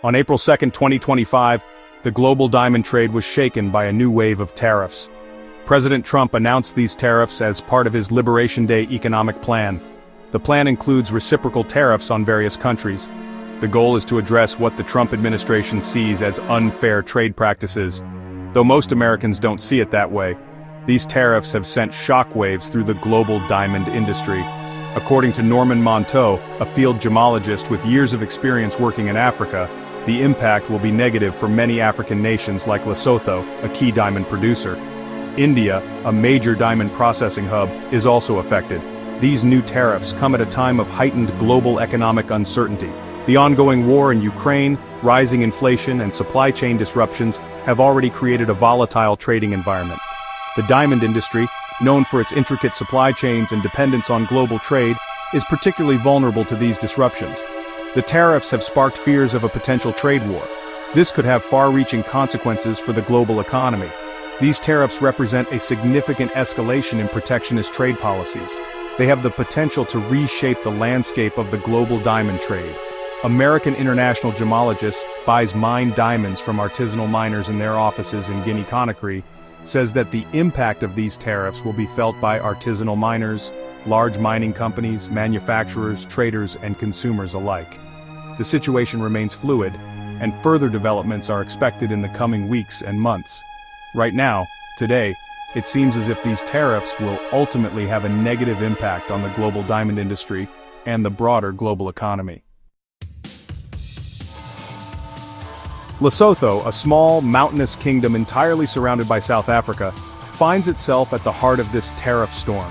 On April 2, 2025, the global diamond trade was shaken by a new wave of tariffs. President Trump announced these tariffs as part of his Liberation Day economic plan. The plan includes reciprocal tariffs on various countries. The goal is to address what the Trump administration sees as unfair trade practices. Though most Americans don't see it that way, these tariffs have sent shockwaves through the global diamond industry. According to Monteau, a field gemologist with years of experience working in Africa, the impact will be negative for many African nations like Lesotho, a key diamond producer. India, a major diamond processing hub, is also affected. These new tariffs come at a time of heightened global economic uncertainty. The ongoing war in Ukraine, rising inflation, and supply chain disruptions have already created a volatile trading environment. The diamond industry, known for its intricate supply chains and dependence on global trade, is particularly vulnerable to these disruptions. The tariffs have sparked fears of a potential trade war. This could have far-reaching consequences for the global economy. These tariffs represent a significant escalation in protectionist trade policies. They have the potential to reshape the landscape of the global diamond trade. American International Gemologists buys mined diamonds from artisanal miners in their offices in Guinea-Conakry, says that the impact of these tariffs will be felt by artisanal miners, large mining companies, manufacturers, traders, and consumers alike. The situation remains fluid, and further developments are expected in the coming weeks and months. Right now, today, it seems as if these tariffs will ultimately have a negative impact on the global diamond industry and the broader global economy. Lesotho, a small, mountainous kingdom entirely surrounded by South Africa, finds itself at the heart of this tariff storm.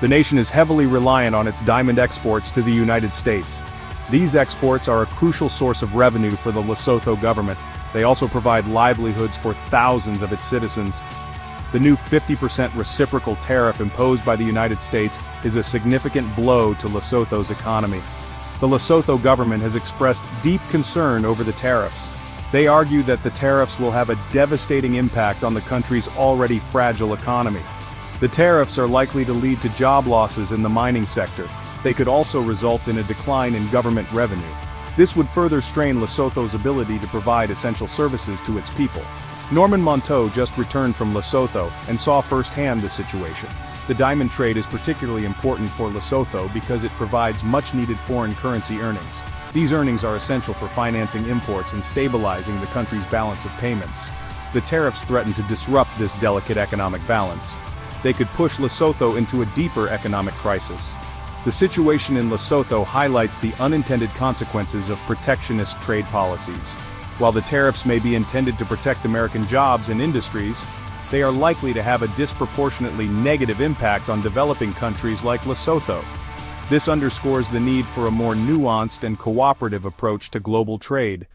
The nation is heavily reliant on its diamond exports to the United States. These exports are a crucial source of revenue for the Lesotho government. They also provide livelihoods for thousands of its citizens. The new 50% reciprocal tariff imposed by the United States is a significant blow to Lesotho's economy. The Lesotho government has expressed deep concern over the tariffs. They argue that the tariffs will have a devastating impact on the country's already fragile economy. The tariffs are likely to lead to job losses in the mining sector. They could also result in a decline in government revenue. This would further strain Lesotho's ability to provide essential services to its people. Monteau just returned from Lesotho and saw firsthand the situation. The diamond trade is particularly important for Lesotho because it provides much-needed foreign currency earnings. These earnings are essential for financing imports and stabilizing the country's balance of payments. The tariffs threaten to disrupt this delicate economic balance. They could push Lesotho into a deeper economic crisis. The situation in Lesotho highlights the unintended consequences of protectionist trade policies. While the tariffs may be intended to protect American jobs and industries, they are likely to have a disproportionately negative impact on developing countries like Lesotho. This underscores the need for a more nuanced and cooperative approach to global trade.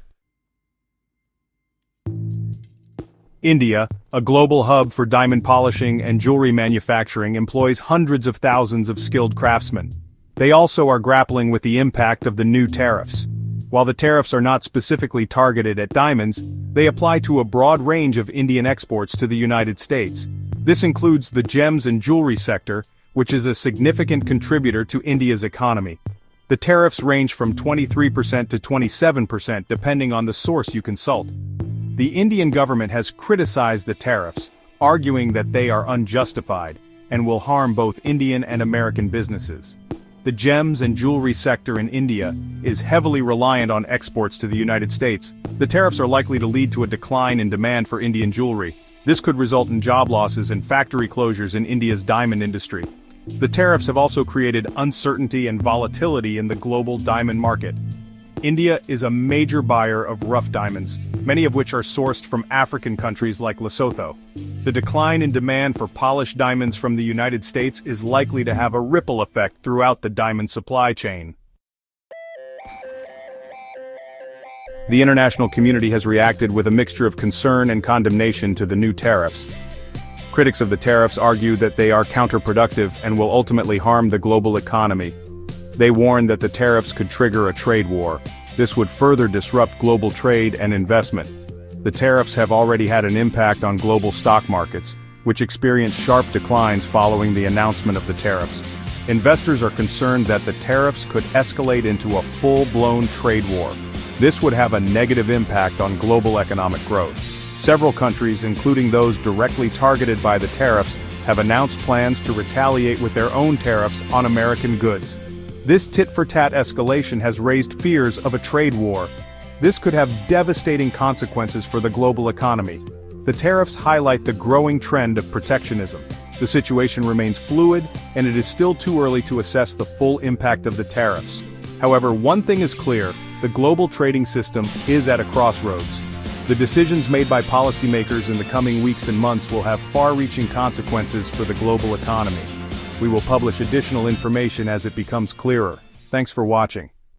India, a global hub for diamond polishing and jewelry manufacturing, employs hundreds of thousands of skilled craftsmen. They also are grappling with the impact of the new tariffs. While the tariffs are not specifically targeted at diamonds, they apply to a broad range of Indian exports to the United States. This includes the gems and jewelry sector, which is a significant contributor to India's economy. The tariffs range from 23% to 27% depending on the source you consult. The Indian government has criticized the tariffs, arguing that they are unjustified and will harm both Indian and American businesses. The gems and jewelry sector in India is heavily reliant on exports to the United States. The tariffs are likely to lead to a decline in demand for Indian jewelry. This could result in job losses and factory closures in India's diamond industry. The tariffs have also created uncertainty and volatility in the global diamond market. India is a major buyer of rough diamonds, many of which are sourced from African countries like Lesotho. The decline in demand for polished diamonds from the United States is likely to have a ripple effect throughout the diamond supply chain. The international community has reacted with a mixture of concern and condemnation to the new tariffs. Critics of the tariffs argue that they are counterproductive and will ultimately harm the global economy. They warn that the tariffs could trigger a trade war. This would further disrupt global trade and investment. The tariffs have already had an impact on global stock markets, which experienced sharp declines following the announcement of the tariffs. Investors are concerned that the tariffs could escalate into a full-blown trade war. This would have a negative impact on global economic growth. Several countries, including those directly targeted by the tariffs, have announced plans to retaliate with their own tariffs on American goods. This tit-for-tat escalation has raised fears of a trade war. This could have devastating consequences for the global economy. The tariffs highlight the growing trend of protectionism. The situation remains fluid, and it is still too early to assess the full impact of the tariffs. However, one thing is clear: the global trading system is at a crossroads. The decisions made by policymakers in the coming weeks and months will have far-reaching consequences for the global economy. We will publish additional information as it becomes clearer. Thanks for watching.